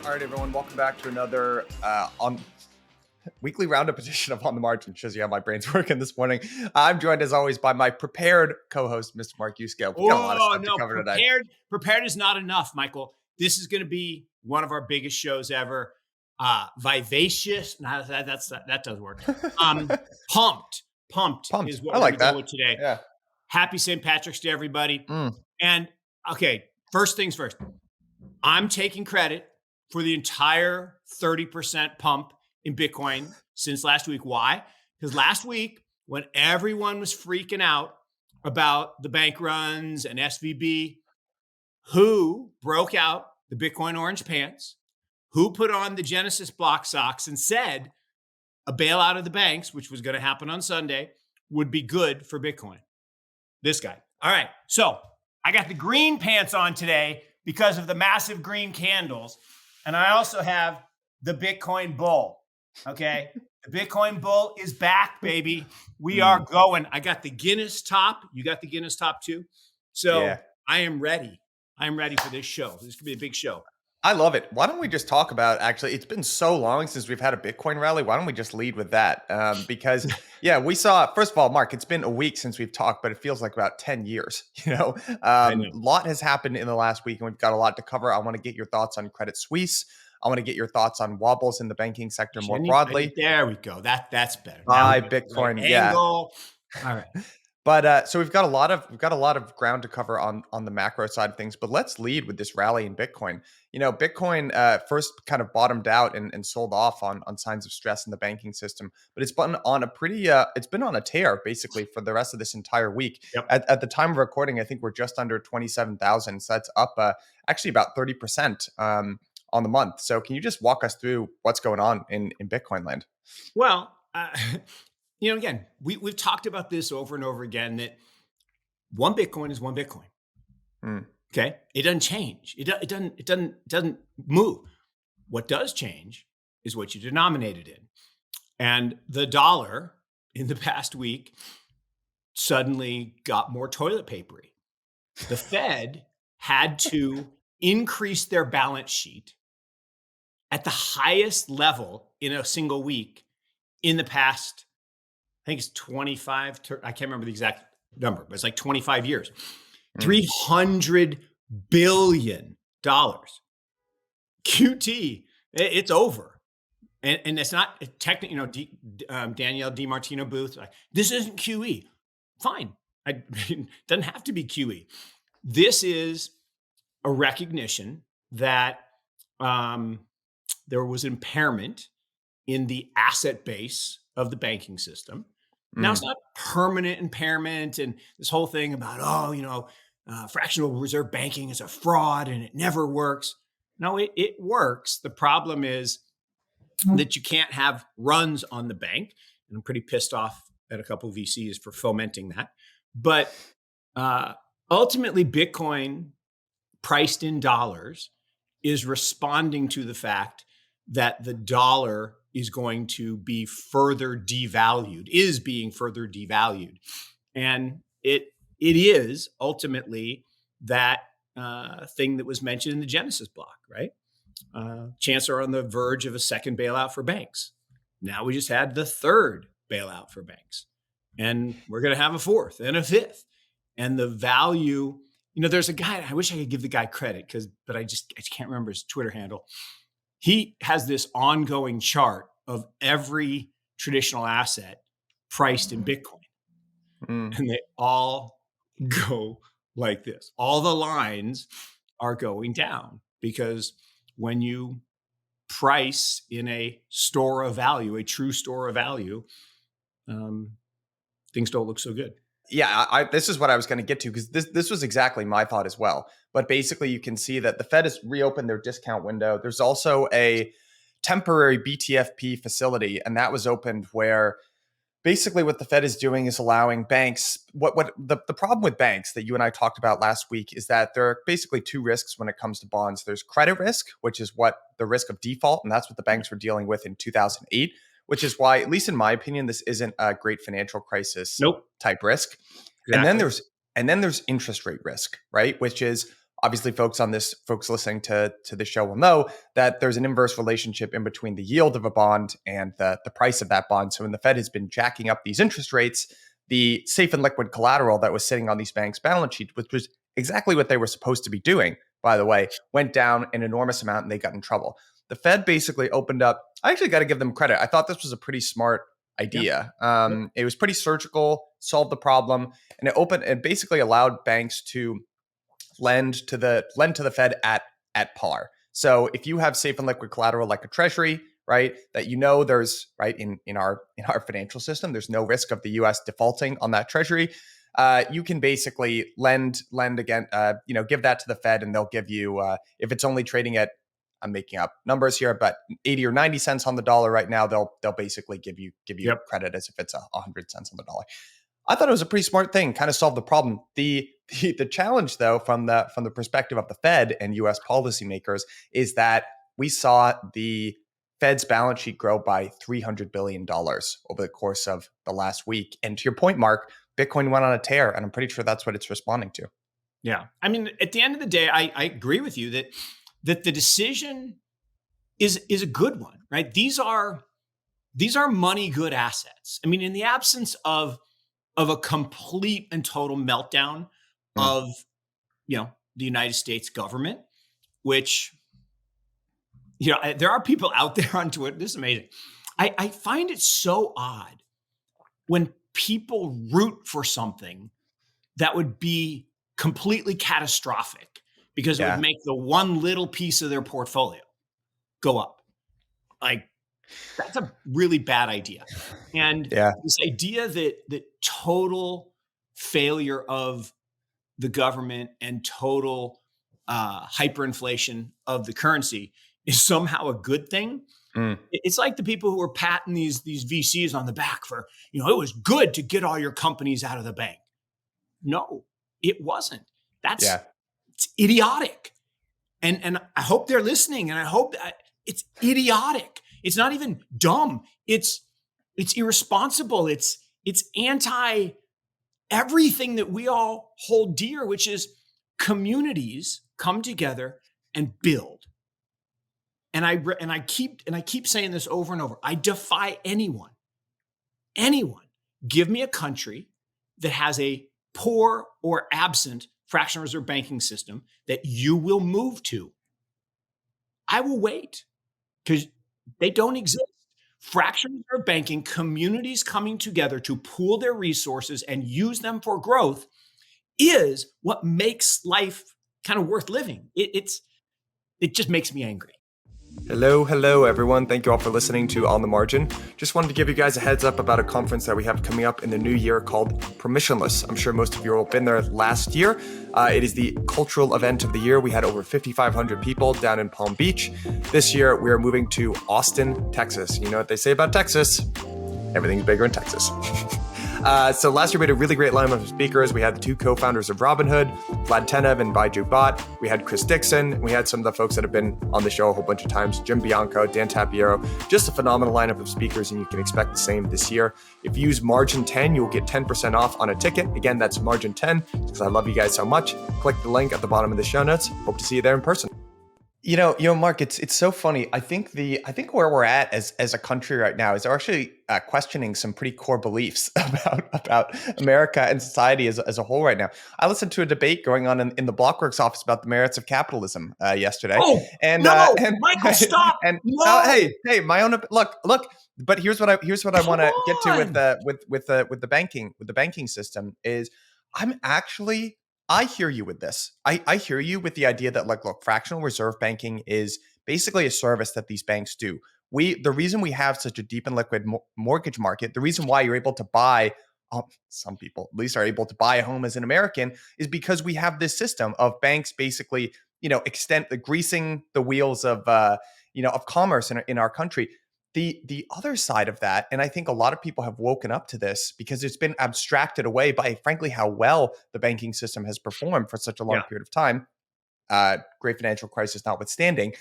All right, everyone, welcome back to another on weekly roundup edition of On the Margin. Shows you how my brain's working this morning. I'm joined as always by my prepared co-host, Mr. Mark Uscale. We got a lot of stuff to cover today. Prepared is not enough, Michael. This is going to be one of our biggest shows ever. Vivacious. That does work. Pumped is what we're going to go with today. Yeah. Happy St. Patrick's to everybody. And okay, first things first. I'm taking credit for the entire 30% pump in Bitcoin since last week. Why? Because last week, when everyone was freaking out about the bank runs and SVB, who broke out the Bitcoin orange pants, who put on the Genesis block socks and said a bailout of the banks, which was going to happen on Sunday, would be good for Bitcoin? This guy. All right. So I got the green pants on today because of the massive green candles. And I also have the Bitcoin bull. Okay. The Bitcoin bull is back, baby. We are going. I got the Guinness top. You got the Guinness top too. So yeah. I am ready. I'm ready for this show. This could be a big show. I love it. Why don't we just talk about, actually, it's been so long since we've had a Bitcoin rally. Why don't we just lead with that? Because, yeah, we saw, first of all, Mark, it's been a week since we've talked, but it feels like about 10 years. A lot has happened in the last week, and we've got a lot to cover. I want to get your thoughts on Credit Suisse. I want to get your thoughts on wobbles in the banking sector more broadly. There we go. That's better. Buy Bitcoin. Yeah. All right. But so we've got a lot of ground to cover on the macro side of things. But let's lead with this rally in Bitcoin. Bitcoin first kind of bottomed out and sold off on signs of stress in the banking system. But it's been on a tear basically for the rest of this entire week. Yep. At the time of recording, I think we're just under 27,000. So that's up actually about 30% on the month. So can you just walk us through what's going on in Bitcoin land? Well. Again, we've talked about this over and over again, that one Bitcoin is one Bitcoin. Okay. It doesn't change. It doesn't move. What does change is what you denominate it in. And the dollar in the past week suddenly got more toilet papery. The Fed had to increase their balance sheet at the highest level in a single week in the past, I think it's 25, I can't remember the exact number, but it's like 25 years. $300 billion. QT, it's over. And it's not technically, Danielle DiMartino Booth, like, this isn't QE. Fine. It doesn't have to be QE. This is a recognition that there was impairment in the asset base of the banking system. Now, it's not permanent impairment and this whole thing about, fractional reserve banking is a fraud and it never works. No, it works. The problem is that you can't have runs on the bank. And I'm pretty pissed off at a couple of VCs for fomenting that. But ultimately, Bitcoin priced in dollars is responding to the fact that the dollar is going to be is being further devalued. And it is ultimately that thing that was mentioned in the Genesis block, right? Chance are on the verge of a second bailout for banks. Now we just had the third bailout for banks. And we're going to have a fourth and a fifth. And the value, there's a guy, I wish I could give the guy credit, but I can't remember his Twitter handle. He has this ongoing chart of every traditional asset priced in Bitcoin. And they all go like this. All the lines are going down because when you price in a store of value, a true store of value, things don't look so good. Yeah, this is what I was going to get to, because this was exactly my thought as well. But basically, you can see that the Fed has reopened their discount window. There's also a temporary BTFP facility, and that was opened where basically what the Fed is doing is allowing banks. What the problem with banks that you and I talked about last week is that there are basically two risks when it comes to bonds. There's credit risk, which is what the risk of default, and that's what the banks were dealing with in 2008. Which is why, at least in my opinion, this isn't a great financial crisis type risk. Exactly. And then there's interest rate risk, right? Which is obviously folks listening to the show will know that there's an inverse relationship in between the yield of a bond and the price of that bond. So when the Fed has been jacking up these interest rates, the safe and liquid collateral that was sitting on these banks' balance sheets, which was exactly what they were supposed to be doing, by the way, went down an enormous amount and they got in trouble. The Fed basically opened up. I actually got to give them credit. I thought this was a pretty smart Yeah. idea. Yep. It was pretty surgical, solved the problem, and it basically allowed banks to lend to the Fed at par. So if you have safe and liquid collateral like a treasury, right, that there's right in our financial system, there's no risk of the U.S. defaulting on that treasury. You can basically lend again, give that to the Fed, and they'll give you if it's only trading at, I'm making up numbers here, but 80 or 90 cents on the dollar right now, they'll basically give you Yep. credit as if it's 100 cents on the dollar. I thought it was a pretty smart thing, kind of solved the problem. The challenge, though, from the perspective of the Fed and U.S. policymakers, is that we saw the Fed's balance sheet grow by $300 billion over the course of the last week. And to your point, Mark, Bitcoin went on a tear, and I'm pretty sure that's what it's responding to. Yeah. I mean, at the end of the day, I agree with you that the decision is a good one, right? These are money good assets. I mean, in the absence of a complete and total meltdown Mm. of the United States government, which there are people out there on Twitter. This is amazing. I find it so odd when people root for something that would be completely catastrophic because it would Yeah. make the one little piece of their portfolio go up. Like, that's a really bad idea. And Yeah. this idea that total failure of the government and total hyperinflation of the currency is somehow a good thing. Mm. It's like the people who were patting these VCs on the back for, it was good to get all your companies out of the bank. No, it wasn't. Yeah. It's idiotic. And I hope they're listening, and I hope that it's idiotic. It's not even dumb. It's irresponsible. It's anti everything that we all hold dear, which is communities come together and build. And I keep saying this over and over. I defy anyone, give me a country that has a poor or absent fractional reserve banking system that you will move to. I will wait, because they don't exist. Fractional reserve banking, communities coming together to pool their resources and use them for growth, is what makes life kind of worth living. It just makes me angry. Hello, everyone. Thank you all for listening to On the Margin. Just wanted to give you guys a heads up about a conference that we have coming up in the new year called Permissionless. I'm sure most of you have been there last year. It is the cultural event of the year. We had over 5,500 people down in Palm Beach. This year, we are moving to Austin, Texas. You know what they say about Texas? Everything's bigger in Texas. So last year we had a really great lineup of speakers. We had the two co-founders of Robinhood, Vlad Tenev and Baiju Bhatt. We had Chris Dixon. We had some of the folks that have been on the show a whole bunch of times, Jim Bianco, Dan Tapiero. Just a phenomenal lineup of speakers, and you can expect the same this year. If you use Margin 10, you'll get 10% off on a ticket. Again, that's Margin 10, because I love you guys so much. Click the link at the bottom of the show notes. Hope to see you there in person. Mark, it's so funny. I think where we're at as a country right now is they're actually questioning some pretty core beliefs about America and society as a whole right now. I listened to a debate going on in the Blockworks office about the merits of capitalism yesterday. Oh, and no, and Michael, stop! And No! Hey, my own look. But here's what I want to get to with the banking system is I hear you with this. I hear you with the idea that look, fractional reserve banking is basically a service that these banks do. The reason we have such a deep and liquid mortgage market, the reason why you're able to buy, some people at least are able to buy a home as an American, is because we have this system of banks basically, greasing the wheels of commerce in our country. The other side of that, and I think a lot of people have woken up to this because it's been abstracted away by, frankly, how well the banking system has performed for such a long period of time, great financial crisis notwithstanding,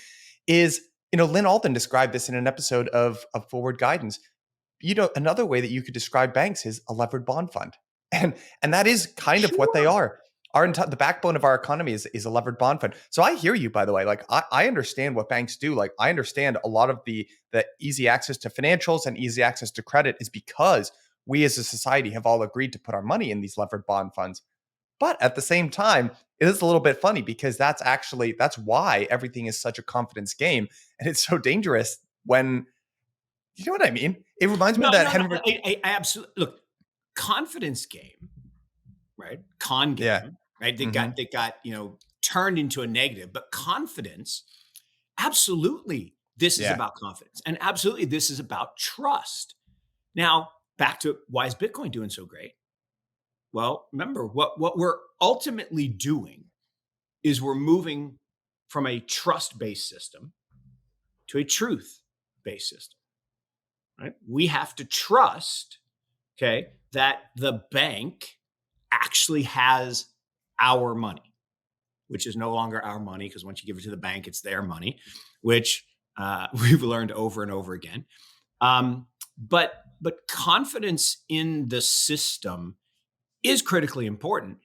is, Lynn Alden described this in an episode of Forward Guidance. Another way that you could describe banks is a levered bond fund. And that is kind of what they Sure. are. The backbone of our economy is a levered bond fund. So I hear you, by the way. Like I understand what banks do. Like I understand a lot of the easy access to financials and easy access to credit is because we as a society have all agreed to put our money in these levered bond funds. But at the same time, it is a little bit funny because that's why everything is such a confidence game, and it's so dangerous when you know what I mean. It reminds me No, of that no, no. Henry. I absolutely look, confidence game, right? Con Yeah. game, right? Hmm. They got, turned into a negative, but confidence, absolutely, this is Yeah. about confidence. And absolutely, this is about trust. Now, back to why is Bitcoin doing so great? Well, remember what we're ultimately doing is we're moving from a trust-based system to a truth-based system, right? We have to trust, okay, that the bank actually has our money, which is no longer our money because once you give it to the bank, it's their money, which we've learned over and over again. But confidence in the system is critically important.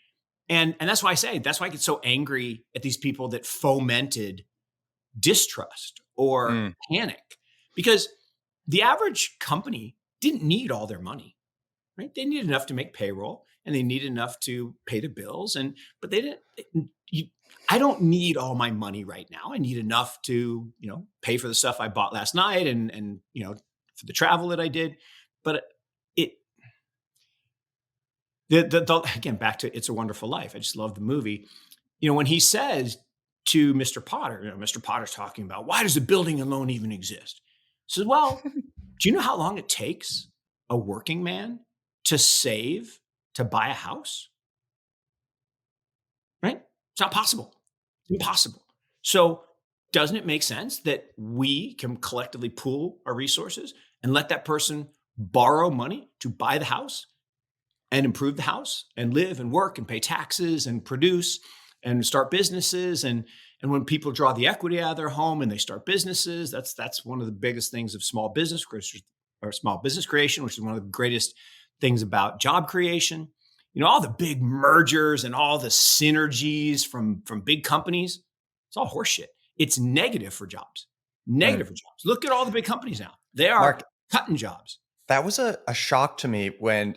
And that's why that's why I get so angry at these people that fomented distrust or Mm. panic, because the average company didn't need all their money, right? They needed enough to make payroll and they needed enough to pay the bills. But they didn't, you, I don't need all my money right now. I need enough to, pay for the stuff I bought last night and, for the travel that I did. But it, again, back to It's a Wonderful Life. I just love the movie. When he says to Mr. Potter, Mr. Potter's talking about why does a building and loan even exist? He says, well, do you know how long it takes a working man to save to buy a house? Right? It's not possible. It's impossible. So, doesn't it make sense that we can collectively pool our resources and let that person borrow money to buy the house and improve the house and live and work and pay taxes and produce and start businesses? And when people draw the equity out of their home and they start businesses, that's one of the biggest things of small business or small business creation, which is one of the greatest things about job creation. All the big mergers and all the synergies from big companies, it's all horseshit. It's negative for jobs. Mm. Negative for jobs. Look at all the big companies now. They are Mark, cutting jobs. that was a shock to me when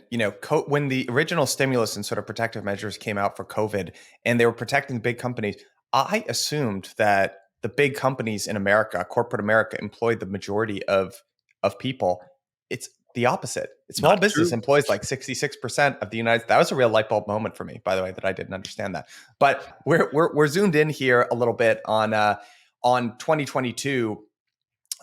when the original stimulus and sort of protective measures came out for COVID, and they were protecting big companies. I assumed that the big companies in America, corporate America, employed the majority of people. It's the opposite. Small Not business true. employs like 66% of the United. That was a real light bulb moment for me, by the way, that I didn't understand that. But we're zoomed in here a little bit on 2022,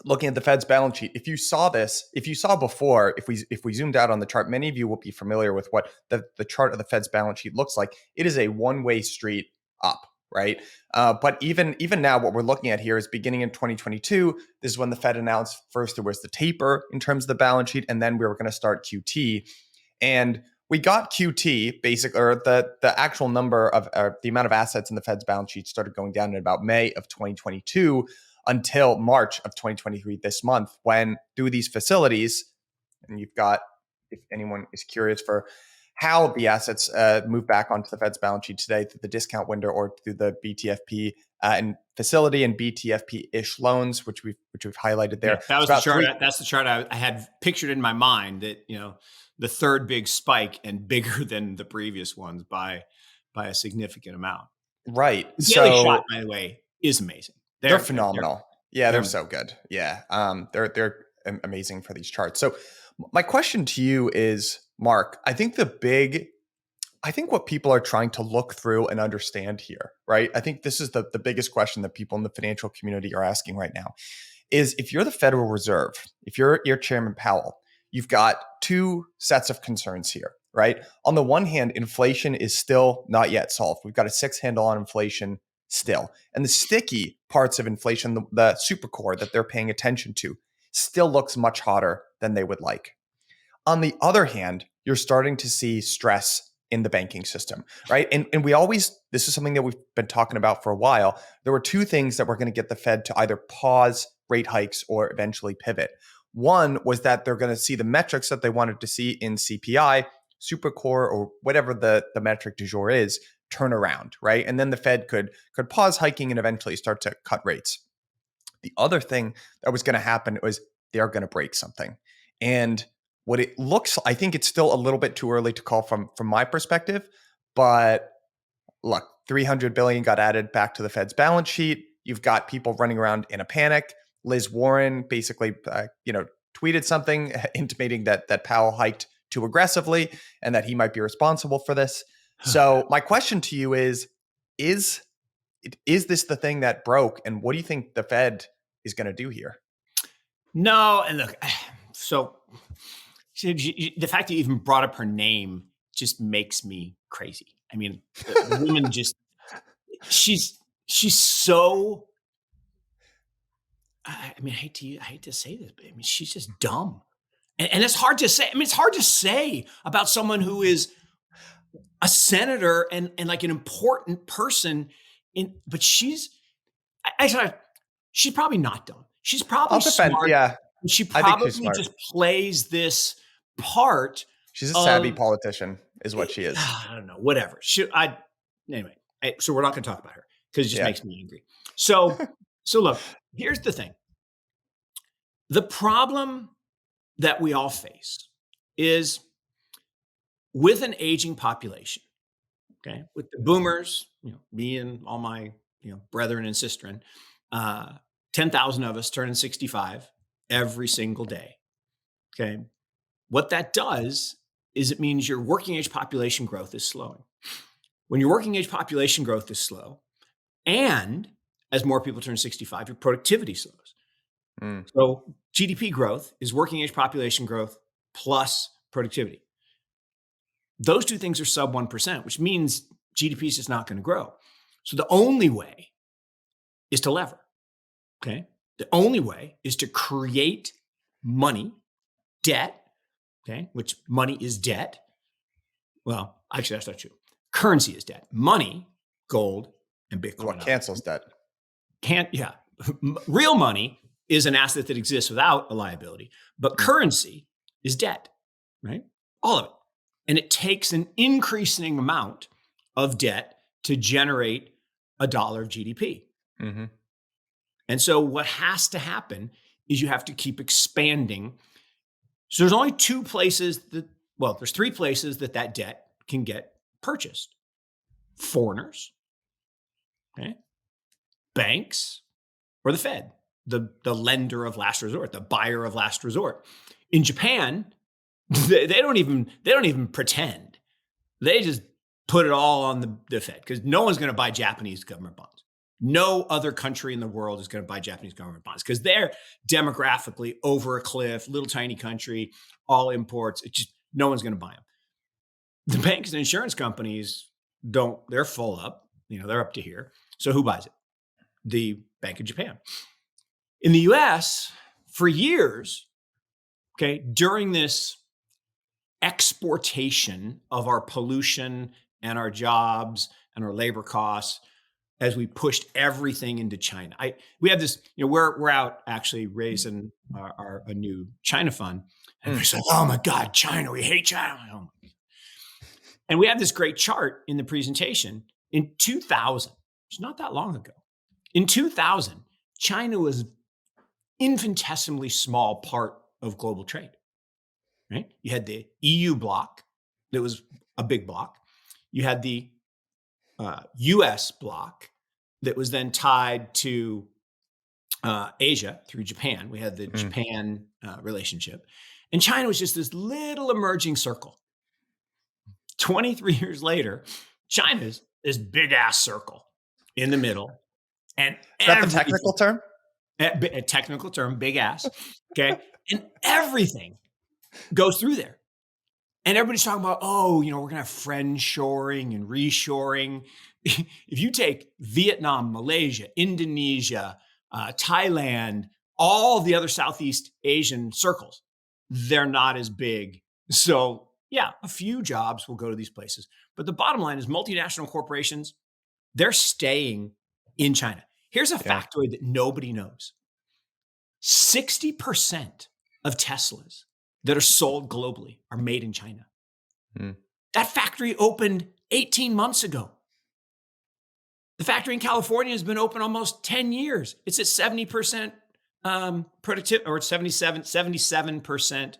looking at the Fed's balance sheet. If you saw this, if you saw before, if we zoomed out on the chart, many of you will be familiar with what the chart of the Fed's balance sheet looks like. It is a one-way street up, right? But even now, what we're looking at here is beginning in 2022. This is when the Fed announced first there was the taper in terms of the balance sheet, and then we were going to start QT. And we got QT, basic, or the actual number of the amount of assets in the Fed's balance sheet started going down in about May of 2022 until March of 2023, this month, when through these facilities, and you've got, if anyone is curious for how the assets move back onto the Fed's balance sheet today, through the discount window or through the BTFP and facility and BTFP-ish loans, which we've highlighted Yeah, there. that It's was the about chart. three. That's the chart I had pictured in my mind. That the third big spike and bigger than the previous ones by a significant amount. Right. The daily shot, So by the way, is amazing. they're They're phenomenal. Yeah, they're amazing. so good. Yeah, they're amazing for these charts. So my question to you is, Mark, I think what people are trying to look through and understand here, right? I think this is the biggest question that people in the financial community are asking right now is, if you're the Federal Reserve, if you're Chairman Powell, you've got two sets of concerns here, right? On the one hand, inflation is still not yet solved. We've got a six handle on inflation still. And the sticky parts of inflation, the super core that they're paying attention to, still looks much hotter than they would like. On the other hand, you're starting to see stress in the banking system, right? And this is something that we've been talking about for a while. There were two things that were going to get the Fed to either pause rate hikes or eventually pivot. One was that they're going to see the metrics that they wanted to see in CPI, super core, or whatever the metric du jour is, turn around, right? And then the Fed could pause hiking and eventually start to cut rates. The other thing that was going to happen was they are going to break something. And what it looks, I think it's still a little bit too early to call from my perspective, but look, 300 billion got added back to the Fed's balance sheet. You've got people running around in a panic. Liz Warren basically, tweeted something intimating that Powell hiked too aggressively and that he might be responsible for this. So my question to you is this the thing that broke? And what do you think the Fed is going to do here? No, and look, so the fact that you even brought up her name just makes me crazy. I mean, the woman just she's so. I mean, I hate to say this, but I mean, she's just dumb, and it's hard to say. I mean, it's hard to say about someone who is a senator and like an important person. But she's probably not dumb. She's probably I'll defend. smart. Yeah, She I think she's probably smart. just plays this part She's a savvy of politician, is what she is. I don't know, whatever. Anyway. So we're not going to talk about her because it just makes me angry. So look, here's the thing. The problem that we all face is with an aging population. Okay, with the boomers, me and all my brethren and sisterin, 10,000 of us turning 65 every single day. Okay, what that does is it means your working age population growth is slowing. When your working age population growth is slow, and as more people turn 65, your productivity slows. So GDP growth is working age population growth plus productivity. Those two things are sub 1%, which means GDP is just not going to grow. So the only way is to lever. Okay. The only way is to create money, debt, okay, which money is debt. Well, actually, that's not true. Currency is debt. Money, gold, and Bitcoin. What cancels debt? Real money is an asset that exists without a liability, but currency is debt, right? All of it. And it takes an increasing amount of debt to generate $1 of GDP. Mm-hmm. And so what has to happen is you have to keep expanding. So there's only two places there's three places that debt can get purchased. Foreigners, okay, banks, or the Fed, the lender of last resort, the buyer of last resort. In Japan, they don't even pretend. They just put it all on the Fed because no one's going to buy Japanese government bonds. No other country in the world is going to buy Japanese government bonds because they're demographically over a cliff, little tiny country, all imports. No one's going to buy them. The banks and insurance companies don't. They're full up. They're up to here. So who buys it? The Bank of Japan. In the U.S., for years, okay, during this exportation of our pollution and our jobs and our labor costs, as we pushed everything into China, we have this. We're out actually raising a new China fund, and we're like, oh my God, China, we hate China. Oh my. And we have this great chart in the presentation. In 2000, it's not that long ago. In 2000, China was infinitesimally small part of global trade, right? You had the EU bloc that was a big bloc. You had the US bloc that was then tied to Asia through Japan. We had the Japan relationship. And China was just this little emerging circle. 23 years later, China's this big ass circle in the middle. And is that the technical term? A technical term, big ass. Okay. And everything goes through there. And everybody's talking about, we're going to have friend-shoring and reshoring. If you take Vietnam, Malaysia, Indonesia, Thailand, all the other Southeast Asian circles, they're not as big. So yeah, a few jobs will go to these places. But the bottom line is multinational corporations, they're staying in China. Here's a factoid that nobody knows. 60% of Teslas that are sold globally are made in China. That factory opened 18 months ago. The factory in California has been open almost 10 years. It's at 70% productivity, or 77%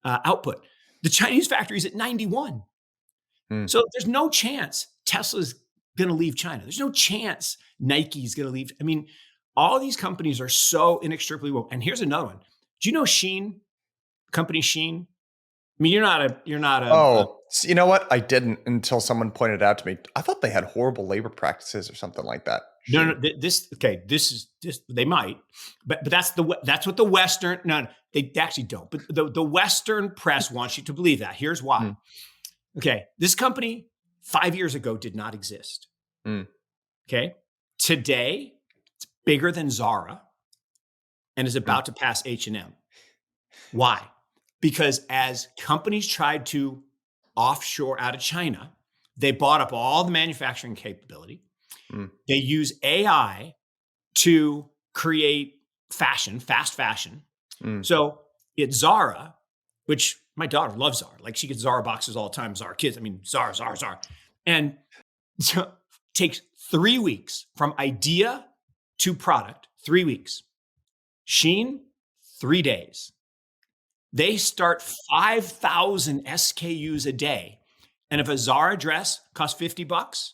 output. The Chinese factory is at 91. Mm. So there's no chance Tesla's going to leave China. There's no chance Nike's going to leave. I mean, all these companies are so inextricably woven. And here's another one. Do you know Shein? Company Shein? I mean, you're not a Oh, so you know what? I didn't until someone pointed it out to me. I thought they had horrible labor practices or something like that. no, Shein. this okay. This is just they might, but that's what the Western. No, they actually don't. But the Western press wants you to believe that. Here's why. Mm. Okay, this company 5 years ago did not exist. Mm. Okay, today it's bigger than Zara and is about to pass H&M. Why? Because as companies tried to offshore out of China, they bought up all the manufacturing capability. Mm. They use AI to create fashion, fast fashion. Mm. So it's Zara, which my daughter loves Zara. Like she gets Zara boxes all the time. Zara kids. I mean, Zara. And so it takes 3 weeks from idea to product, 3 weeks. Shein, 3 days. They start 5,000 SKUs a day. And if a Zara dress costs $50,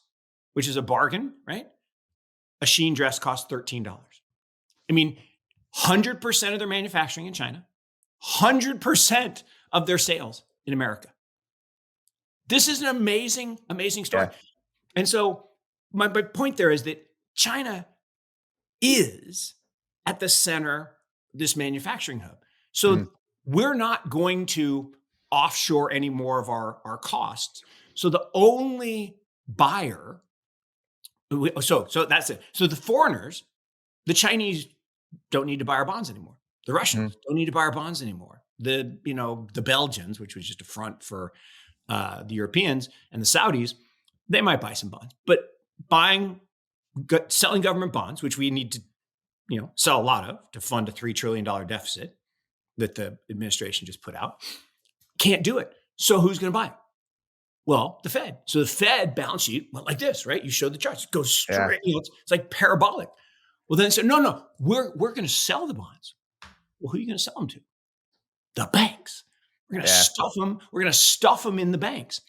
which is a bargain, right? A Shein dress costs $13. I mean, 100% of their manufacturing in China, 100% of their sales in America. This is an amazing, amazing story. Yeah. And so my point there is that China is at the center of this manufacturing hub. So we're not going to offshore any more of our costs. So the only buyer, so that's it. So the foreigners, the Chinese don't need to buy our bonds anymore. The Russians don't need to buy our bonds anymore. The Belgians, which was just a front for the Europeans, and the Saudis, they might buy some bonds, but selling government bonds, which we need to, sell a lot of to fund a $3 trillion deficit that the administration just put out, can't do it. So who's going to buy it? Well, the Fed. So the Fed balance sheet went like this, right? You showed the charts. It goes straight. Yeah. It's like parabolic. Well, then they said, no, we're going to sell the bonds. Well, who are you going to sell them to? The banks. We're going to stuff them. We're going to stuff them in the banks.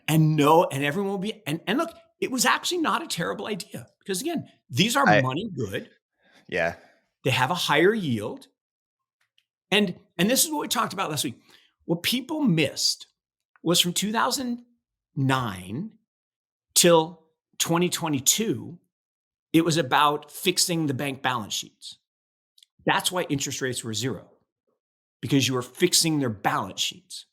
And everyone will be. And look, it was actually not a terrible idea because again, these are money good. Yeah. They have a higher yield. And this is what we talked about last week. What people missed was from 2009 till 2022, it was about fixing the bank balance sheets. That's why interest rates were zero, because you were fixing their balance sheets.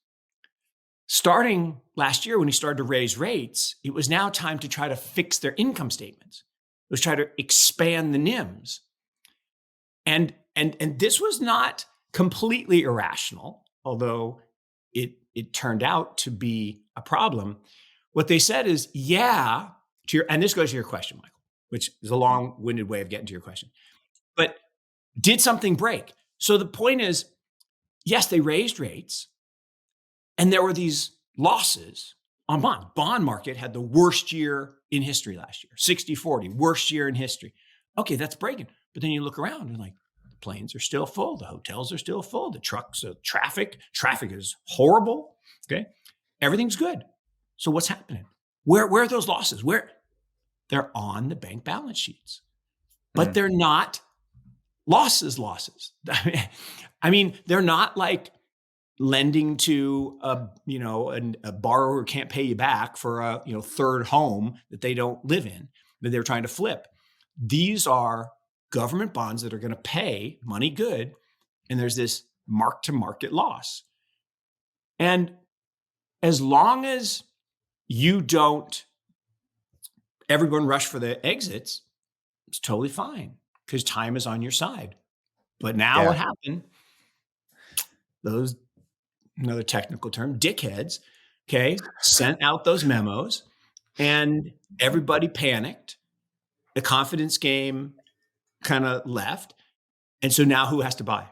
Starting last year, when he started to raise rates, it was now time to try to fix their income statements. It was try to expand the NIMs. And this was not completely irrational, although it turned out to be a problem. What they said is, and this goes to your question, Michael, which is a long-winded way of getting to your question. But did something break? So the point is, yes, they raised rates, and there were these losses on bonds. Bond market had the worst year in history last year, 60-40, worst year in history. Okay, that's breaking. But then you look around and like, the planes are still full, the hotels are still full, the trucks, traffic is horrible. Okay, everything's good. So what's happening? Where are those losses? Where? They're on the bank balance sheets, but they're not losses. I mean, they're not like lending to a borrower who can't pay you back for a third home that they don't live in, that they're trying to flip. These are government bonds that are going to pay money good, and there's this mark-to-market loss. And as long as you don't everyone rush for the exits, it's totally fine because time is on your side. But now what happened? Those, another technical term, dickheads, sent out those memos and everybody panicked. The confidence game kind of left. And so now who has to buy?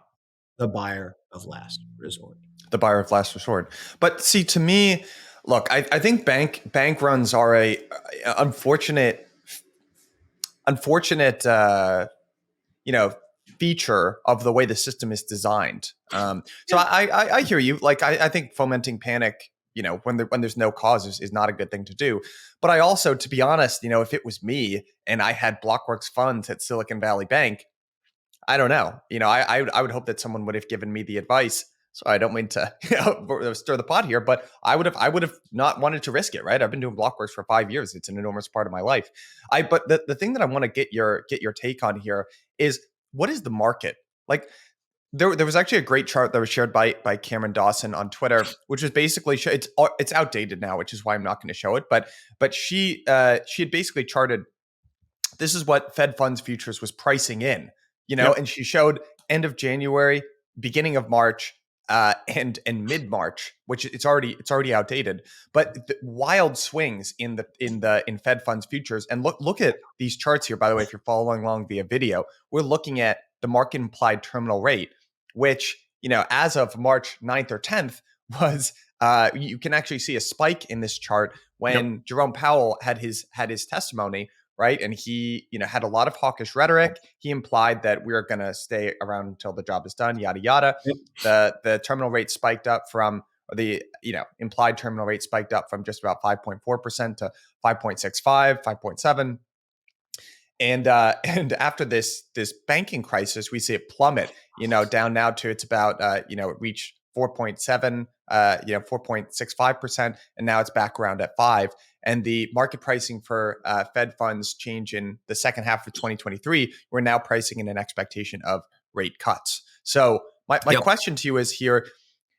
The buyer of last resort. The buyer of last resort. But see, to me, look, I think bank runs are a unfortunate unfortunate, you know, feature of the way the system is designed. So Yeah. I hear you. Like I think fomenting panic, when there's no cause is not a good thing to do. But I also, to be honest, if it was me and I had Blockworks funds at Silicon Valley Bank, I don't know. I would hope that someone would have given me the advice. So I don't mean to stir the pot here, but I would have not wanted to risk it, right? I've been doing Blockworks for 5 years. It's an enormous part of my life. But the thing that I want to get your take on here is, what is the market like? There was actually a great chart that was shared by Cameron Dawson on Twitter, which was basically it's outdated now, which is why I'm not going to show it. But she had basically charted, this is what Fed funds futures was pricing in, Yep. and she showed end of January, beginning of March, and mid March, which it's already outdated, but the wild swings in Fed funds futures. And look at these charts here. By the way, if you're following along via video, we're looking at the market implied terminal rate, which as of March 9th or 10th was, you can actually see a spike in this chart Yep. when Jerome Powell had his testimony, right? And he, had a lot of hawkish rhetoric. He implied that we're going to stay around until the job is done, yada yada. Yep. The terminal rate spiked up from, or the implied terminal rate spiked up from just about 5.4% to 5.65, 5.7. And after this banking crisis, we see it plummet, down now to, it's about it reached 4.7, 4.65%, and now it's back around at 5. And the market pricing for Fed funds change in the second half of 2023. We're now pricing in an expectation of rate cuts. So my Yep. question to you is here,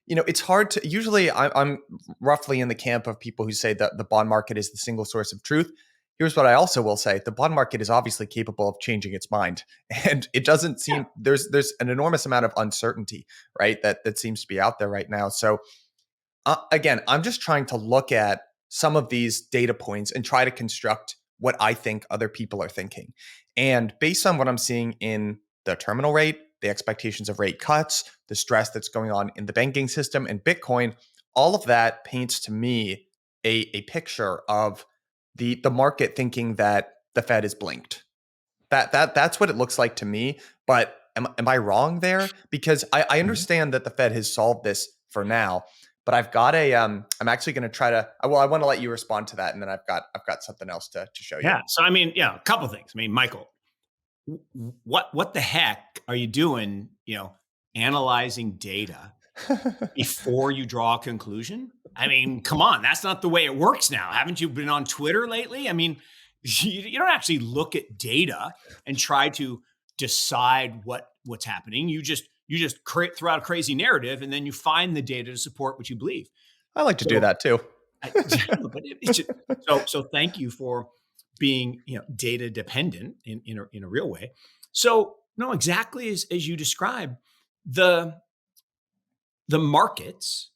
it's hard to, usually I'm roughly in the camp of people who say that the bond market is the single source of truth. Here's what I also will say: the bond market is obviously capable of changing its mind, and it doesn't Yeah. seem, there's an enormous amount of uncertainty, right? That seems to be out there right now. So again, I'm just trying to look at some of these data points and try to construct what I think other people are thinking. And based on what I'm seeing in the terminal rate, the expectations of rate cuts, the stress that's going on in the banking system and Bitcoin, all of that paints to me a picture of the market thinking that the Fed is blinked. That's what it looks like to me. But am I wrong there? Because I Mhm. understand that the Fed has solved this for now, but I've got I'm actually going to try to, well, I want to let you respond to that, and then I've got something else to show you. Yeah. So I mean, yeah, a couple things. I mean, Michael, what the heck are you doing? Analyzing data before you draw a conclusion? I mean, come on, that's not the way it works now. Haven't you been on Twitter lately? I mean, you don't actually look at data and try to decide what's happening. You just throw out a crazy narrative, and then you find the data to support what you believe. I like to do So, that too. but it's just, so thank you for being data dependent in a real way. So no, exactly as you described, the the markets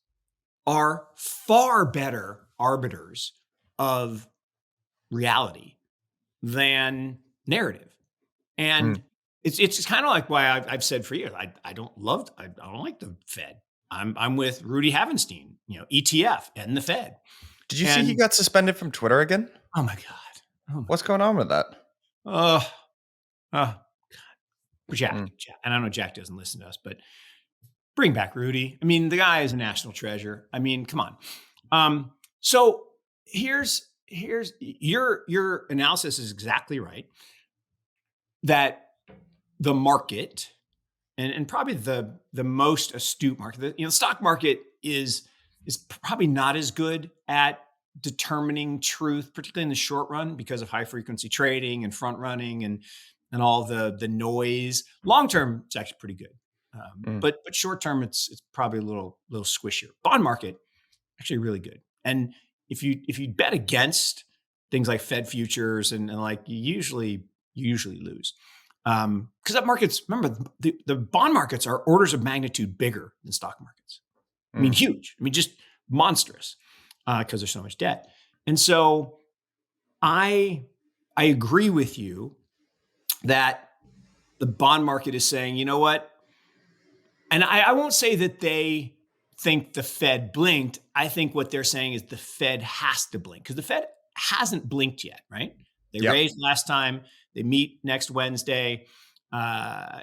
are far better arbiters of reality than narrative. And Mm. it's kind of like why I've said for years, I don't like the Fed. I'm with Rudy Havenstein, ETF and the Fed. Did you see he And got suspended from Twitter again? oh my God. Oh my What's going on with that? God. Uh, Jack, Mm. Jack. And I know Jack doesn't listen to us, but bring back Rudy. I mean, the guy is a national treasure. I mean, come on. So here's your analysis is exactly right. That the market, and probably the most astute market, the stock market is probably not as good at determining truth, particularly in the short run, because of high frequency trading and front running and all the noise. Long term, it's actually pretty good. Mm. But short term, it's probably a little squishier. Bond market actually really good. And if you bet against things like Fed futures and like you usually lose. Because that markets, remember, the bond markets are orders of magnitude bigger than stock markets. I mean, Mm. huge. I mean, just monstrous because there's so much debt. And so I I agree with you that the bond market is saying, you know what? And I won't say that they think the Fed blinked. I think what they're saying is the Fed has to blink because the Fed hasn't blinked yet, right? They Yep. raised last time. They meet next Wednesday.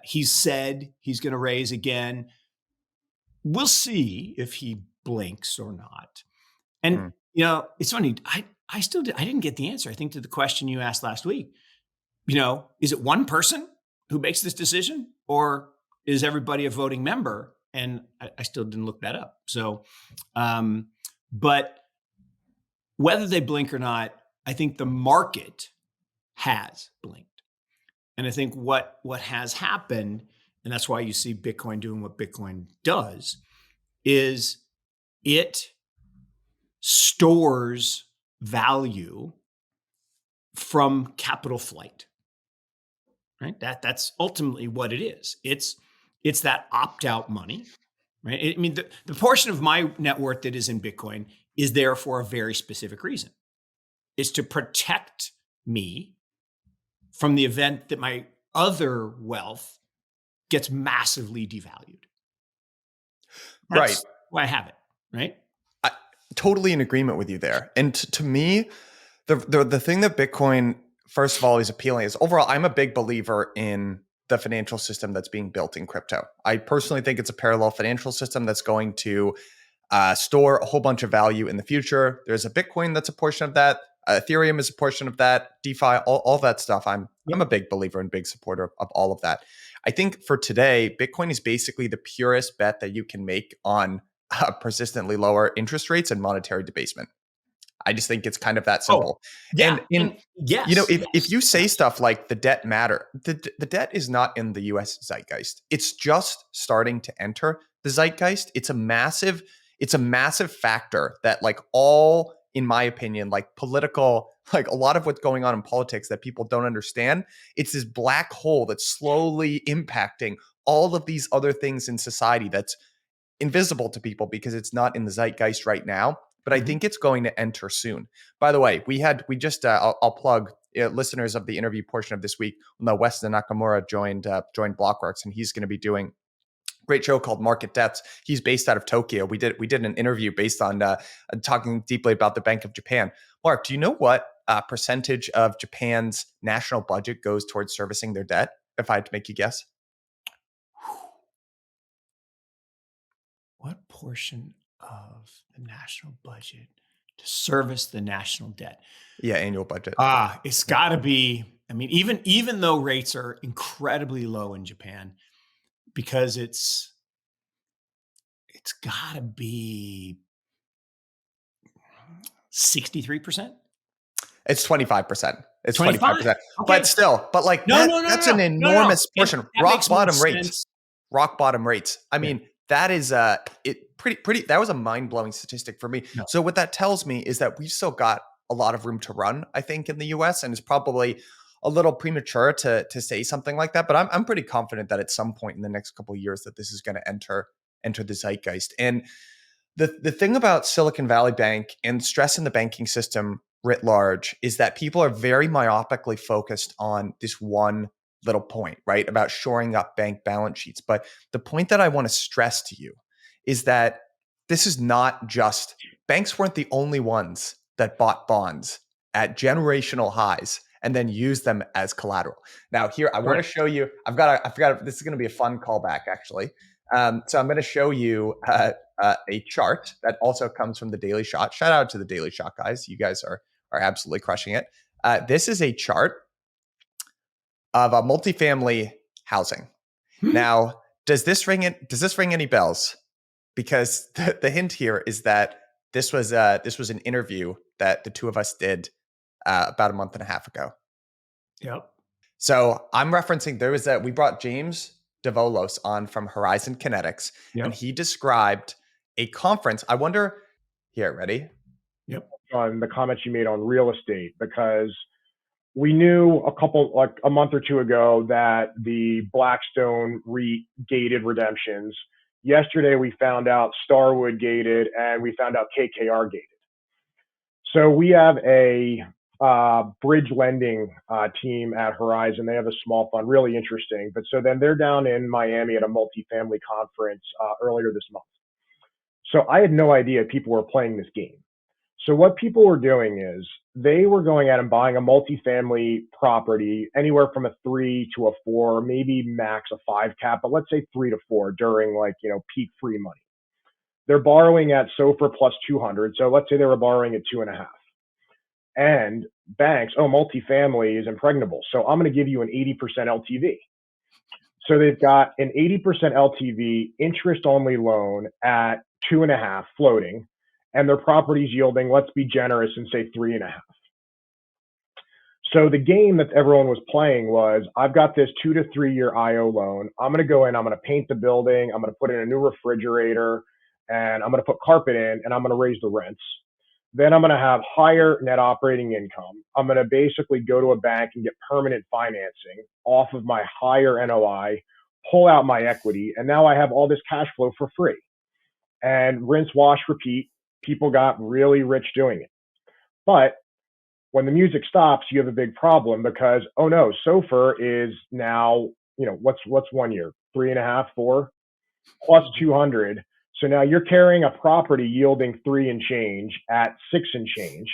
He said he's going to raise again. We'll see if he blinks or not. And Mm. it's funny. I didn't get the answer, I think, to the question you asked last week. Is it one person who makes this decision, or is everybody a voting member? And I still didn't look that up. So, but whether they blink or not, I think the market has blinked. And I think what has happened, and that's why you see Bitcoin doing what Bitcoin does, is it stores value from capital flight. Right? That's ultimately what it is. It's that opt-out money. Right? I mean, the portion of my net worth that is in Bitcoin is there for a very specific reason. It's to protect me from the event that my other wealth gets massively devalued. Right. That's why I have it, right? I totally in agreement with you there. And to me, the thing that Bitcoin, first of all, is appealing is overall, I'm a big believer in the financial system that's being built in crypto. I personally think it's a parallel financial system that's going to store a whole bunch of value in the future. There's a Bitcoin that's a portion of that. Ethereum is a portion of that. DeFi, all that stuff. I'm a big believer and big supporter of all of that. I think for today, Bitcoin is basically the purest bet that you can make on persistently lower interest rates and monetary debasement. I just think it's kind of that Oh, simple. yeah. And Yes. if you say stuff like the debt matter, the debt is not in the US zeitgeist. It's just starting to enter the zeitgeist. It's a massive factor that like all, in my opinion, like political, like a lot of what's going on in politics that people don't understand. It's this black hole that's slowly impacting all of these other things in society that's invisible to people because it's not in the zeitgeist right now. But I think it's going to enter soon. By the way, I'll plug listeners of the interview portion of this week. Weston Nakamura joined Blockworks, and he's going to be doing a great show called Market Depths. He's based out of Tokyo. We did an interview based on talking deeply about the Bank of Japan. Mark, do you know what percentage of Japan's national budget goes towards servicing their debt? If I had to make you guess. What portion of the national budget to service the national debt? Yeah, annual budget. It's got to be. I mean, even though rates are incredibly low in Japan, because it's got to be 63%. It's 25%. It's 25. 25%. Okay. But like No, that's an enormous portion. That Rock makes more bottom rates. sense. Rock bottom rates. I mean, that is pretty that was a mind-blowing statistic for me. No. So what that tells me is that we've still got a lot of room to run, I think, in the US, and it's probably a little premature to say something like that, but I'm pretty confident that at some point in the next couple of years that this is going to enter the zeitgeist. And the thing about Silicon Valley Bank and stress in the banking system writ large is that people are very myopically focused on this one little point, right? About shoring up bank balance sheets. But the point that I want to stress to you is that this is not just banks weren't the only ones that bought bonds at generational highs and then used them as collateral. Now, here I want to show you. This is going to be a fun callback, actually. So I'm going to show you a chart that also comes from the Daily Shot. Shout out to the Daily Shot guys. You guys are absolutely crushing it. This is a chart of a multifamily housing. Now, does this ring any bells? Because the hint here is that this was an interview that the two of us did about a month and a half ago. Yep. So I'm referencing we brought James Davolos on from Horizon Kinetics, and he described a conference. I wonder here, ready? Yep. On the comments you made on real estate, because we knew a month or two ago that the Blackstone REIT gated redemptions. Yesterday, we found out Starwood gated, and we found out KKR gated. So we have a bridge lending team at Horizon. They have a small fund, really interesting. But so then they're down in Miami at a multifamily conference earlier this month. So I had no idea people were playing this game. So what people were doing is they were going out and buying a multifamily property anywhere from a 3 to a 4, maybe max a 5 cap, but let's say 3 to 4 during like, peak free money. They're borrowing at SOFR plus 200. So let's say they were borrowing at 2.5. And banks, oh, multifamily is impregnable. So I'm going to give you an 80% LTV. So they've got an 80% LTV interest only loan at 2.5 floating, and their property's yielding, let's be generous and say 3.5. So the game that everyone was playing was, I've got this 2 to 3 year IO loan. I'm going to go in, I'm going to paint the building, I'm going to put in a new refrigerator, and I'm going to put carpet in, and I'm going to raise the rents. Then I'm going to have higher net operating income. I'm going to basically go to a bank and get permanent financing off of my higher NOI, pull out my equity, and now I have all this cash flow for free. And rinse, wash, repeat. People got really rich doing it. But when the music stops, you have a big problem because, oh no, SOFR is now, what's 1 year? 3.5, 4 plus 200. So now you're carrying a property yielding 3 and change at 6 and change.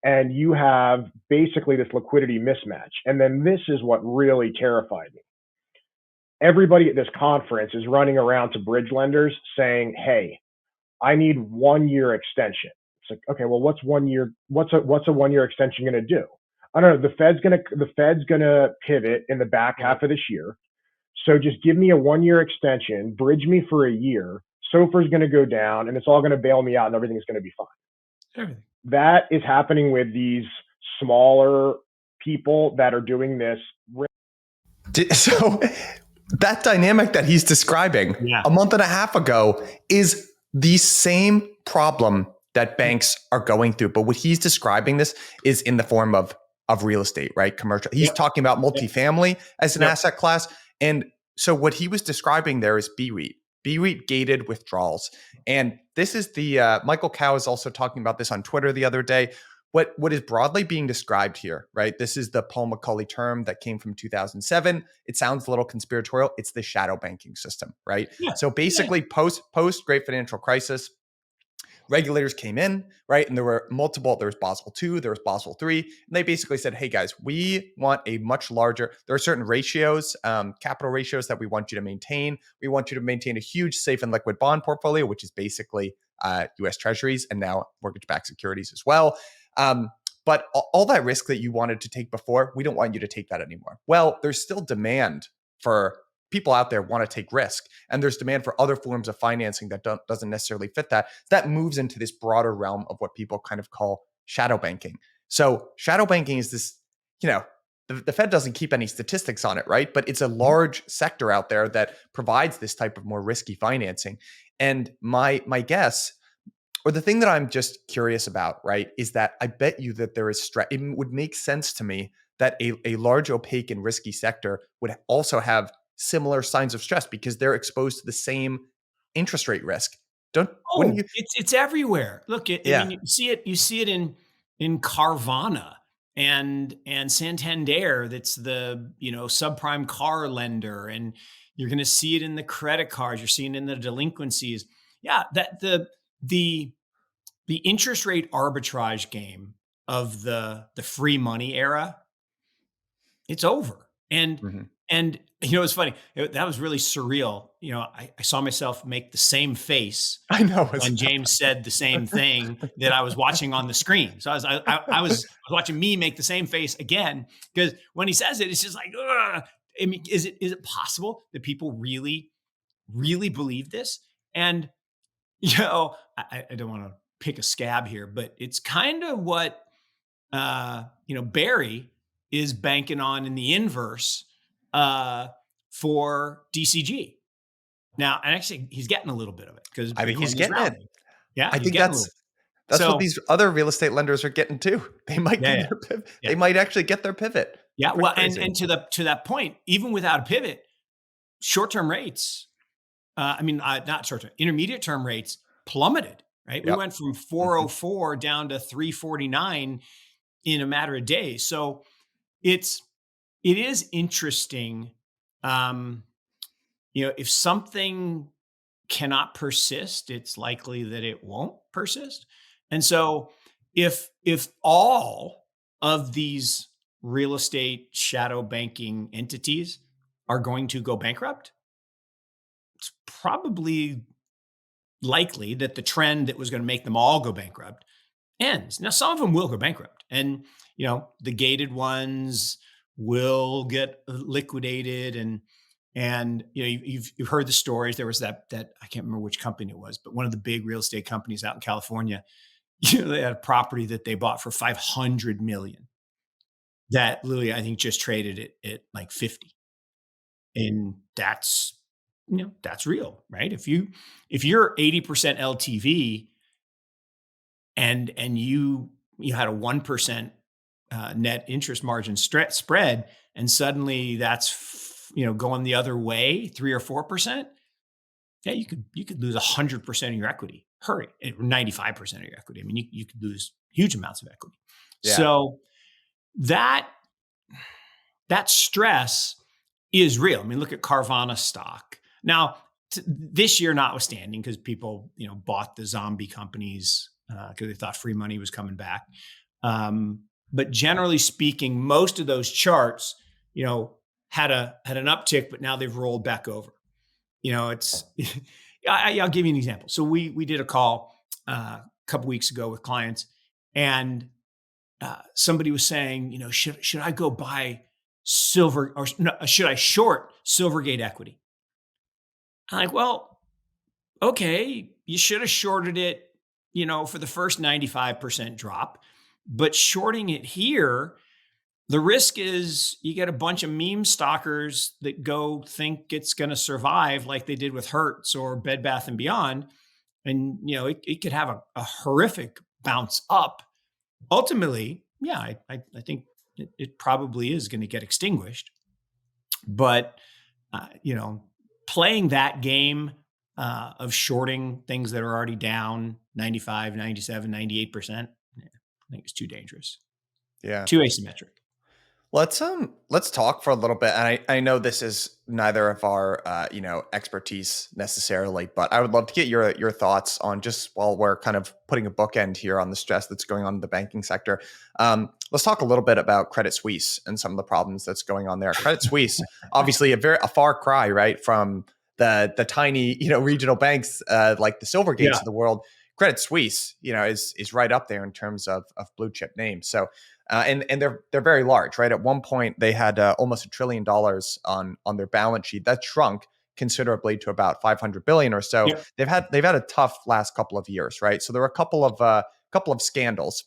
And you have basically this liquidity mismatch. And then this is what really terrified me. Everybody at this conference is running around to bridge lenders saying, hey, I need 1 year extension. It's like, okay, well, what's 1 year? What's a 1 year extension going to do? I don't know. The Fed's gonna pivot in the back half of this year. So just give me a 1 year extension, bridge me for a year. SOFR is going to go down, and it's all going to bail me out, and everything's going to be fine. Everything. That is happening with these smaller people that are doing this. So that dynamic that he's describing a month and a half ago is the same problem that banks are going through. But what he's describing this is in the form of real estate, right? Commercial. He's talking about multifamily as an asset class. And so what he was describing there is BREIT. BREIT gated withdrawals. And this is the, Michael Cow is also talking about this on Twitter the other day. What is broadly being described here, right? This is the Paul McCulley term that came from 2007. It sounds a little conspiratorial. It's the shadow banking system, right? Yeah. So basically post Great Financial Crisis, regulators came in, right? And there were multiple, there was Basel II, there was Basel III, and they basically said, hey guys, we want a much larger, there are certain ratios, capital ratios that we want you to maintain. We want you to maintain a huge safe and liquid bond portfolio, which is basically US treasuries and now mortgage-backed securities as well. But all that risk that you wanted to take before, we don't want you to take that anymore. Well, there's still demand for people out there want to take risk, and there's demand for other forms of financing that doesn't necessarily fit that. That moves into this broader realm of what people kind of call shadow banking. So shadow banking is this, the Fed doesn't keep any statistics on it, right? But it's a large sector out there that provides this type of more risky financing. And my guess, or the thing that I'm just curious about, right, is that I bet you that there is it would make sense to me that a large, opaque, and risky sector would also have similar signs of stress because they're exposed to the same interest rate risk. Wouldn't you? It's everywhere. Look, I mean, you see it in Carvana and Santander. That's the subprime car lender, and you're going to see it in the credit cards. You're seeing it in the delinquencies. Yeah, that the interest rate arbitrage game of the free money era, it's over. And it's funny. That was really surreal. I saw myself make the same face. I know when James said the same thing that I was watching on the screen. So I was watching me make the same face again, because when he says it, it's just like, ugh. I mean, is it possible that people really, really believe this? And I don't want to pick a scab here, but it's kind of what Barry is banking on in the inverse for DCG. Now, and actually, he's getting a little bit of it because I think he's getting it. Yeah, I think that's what these other real estate lenders are getting too. They might get their pivot. They might actually get their pivot. Yeah, well, and to that point, even without a pivot, short-term rates, not short-term, intermediate term rates plummeted. Right, we went from 404 down to 349 in a matter of days. So it is interesting. If something cannot persist, it's likely that it won't persist. And so if all of these real estate shadow banking entities are going to go bankrupt, it's probably likely that the trend that was going to make them all go bankrupt ends. Now, some of them will go bankrupt, and the gated ones will get liquidated, and you've heard the stories. There was that I can't remember which company it was, but one of the big real estate companies out in California, they had a property that they bought for 500 million that literally I think just traded it at like 50, and that's real, right? If you're 80% LTV and you had a 1% net interest margin spread, and suddenly that's going the other way, 3 or 4%. Yeah, you could lose 100% of your equity. Hurry, 95% of your equity. I mean, you could lose huge amounts of equity. Yeah. So that stress is real. I mean, look at Carvana stock. Now, this year notwithstanding, because people bought the zombie companies because they thought free money was coming back. But generally speaking, most of those charts, had an uptick, but now they've rolled back over. It's I'll give you an example. So we did a call a couple weeks ago with clients, and somebody was saying, should I go buy silver, or no, should I short Silvergate equity? I'm like, well, okay, you should have shorted it, for the first 95% drop, but shorting it here, the risk is you get a bunch of meme stalkers that go think it's going to survive like they did with Hertz or Bed Bath and Beyond. And, it could have a horrific bounce up. Ultimately, yeah, I think it probably is going to get extinguished. But, playing that game of shorting things that are already down 95, 97, 98%, I think it's too dangerous. Yeah. Too asymmetric. Let's talk for a little bit. And I know this is neither of our expertise necessarily, but I would love to get your thoughts on, just while we're kind of putting a bookend here on the stress that's going on in the banking sector. Let's talk a little bit about Credit Suisse and some of the problems that's going on there. Credit Suisse, obviously a far cry, right, from the tiny regional banks like the Silvergates of the world. Credit Suisse, is right up there in terms of blue chip names. So. And they're very large, right? At one point, they had almost $1 trillion on their balance sheet. That shrunk considerably to about 500 billion or so. Yep. They've had a tough last couple of years, right? So there were a couple of scandals.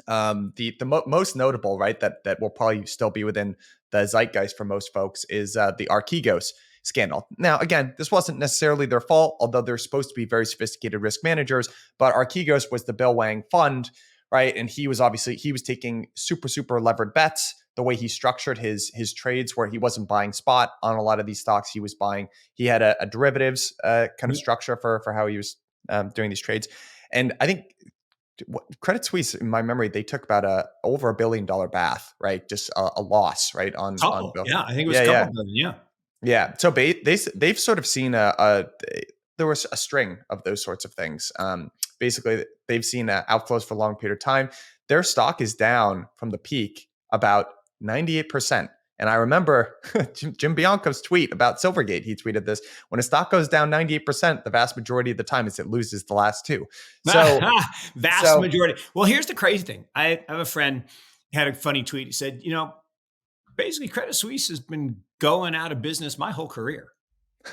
The most notable, right, that will probably still be within the zeitgeist for most folks is the Archegos scandal. Now, again, this wasn't necessarily their fault, although they're supposed to be very sophisticated risk managers. But Archegos was the Bill Wang fund, right? And he was taking super levered bets. The way he structured his trades, where he wasn't buying spot on a lot of these stocks, he had a derivatives kind of structure for how he was doing these trades. And I think Credit Suisse, in my memory, they took about over $1 billion bath, right? Just a loss, right? On Bill. Yeah, I think it was a couple billion. Yeah. Yeah. So they've sort of seen there was a string of those sorts of things. Basically, they've seen outflows for a long period of time. Their stock is down from the peak about 98%. And I remember Jim Bianco's tweet about Silvergate. He tweeted this: when a stock goes down 98%, the vast majority of the time is it loses the last two. So majority. Well, here's the crazy thing. I have a friend had a funny tweet. He said, basically Credit Suisse has been going out of business my whole career.